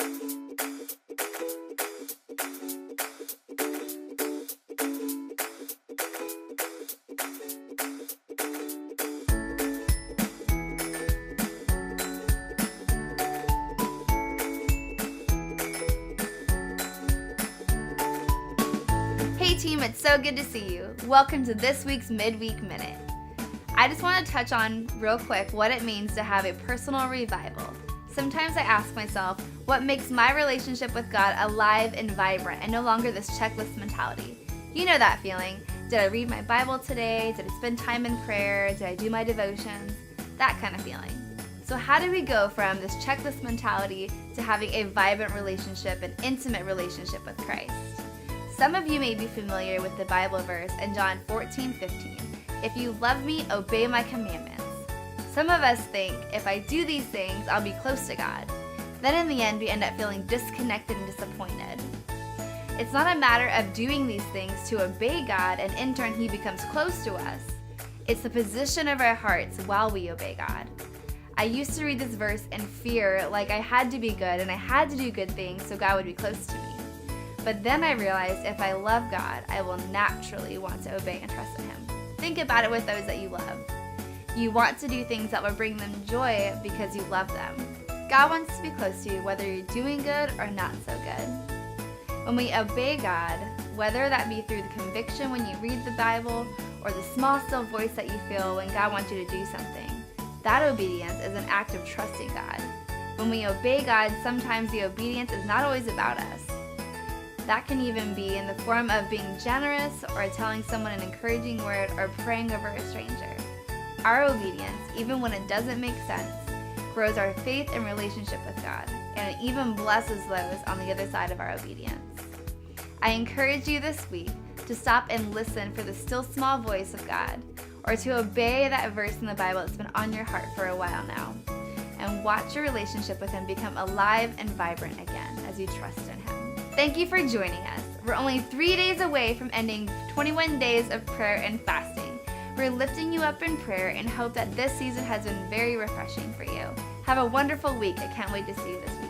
Hey team, it's so good to see you. Welcome to this week's Midweek Minute. I just want to touch on real quick what it means to have a personal revival. Sometimes I ask myself, what makes my relationship with God alive and vibrant and no longer this checklist mentality? You know that feeling. Did I read my Bible today? Did I spend time in prayer? Did I do my devotions? That kind of feeling. So how do we go from this checklist mentality to having a vibrant relationship, an intimate relationship with Christ? Some of you may be familiar with the Bible verse in John 14:15. If you love me, obey my commandments. Some of us think, if I do these things, I'll be close to God. Then in the end, we end up feeling disconnected and disappointed. It's not a matter of doing these things to obey God and in turn He becomes close to us. It's the position of our hearts while we obey God. I used to read this verse in fear, like I had to be good and I had to do good things so God would be close to me. But then I realized if I love God, I will naturally want to obey and trust in Him. Think about it with those that you love. You want to do things that will bring them joy because you love them. God wants to be close to you whether you're doing good or not so good. When we obey God, whether that be through the conviction when you read the Bible or the small still voice that you feel when God wants you to do something, that obedience is an act of trusting God. When we obey God, sometimes the obedience is not always about us. That can even be in the form of being generous or telling someone an encouraging word or praying over a stranger. Our obedience, even when it doesn't make sense, grows our faith and relationship with God, and it even blesses those on the other side of our obedience. I encourage you this week to stop and listen for the still small voice of God, or to obey that verse in the Bible that's been on your heart for a while now, and watch your relationship with Him become alive and vibrant again as you trust in Him. Thank you for joining us. We're only 3 days away from ending 21 days of prayer and fasting. We're lifting you up in prayer and hope that this season has been very refreshing for you. Have a wonderful week. I can't wait to see you this week.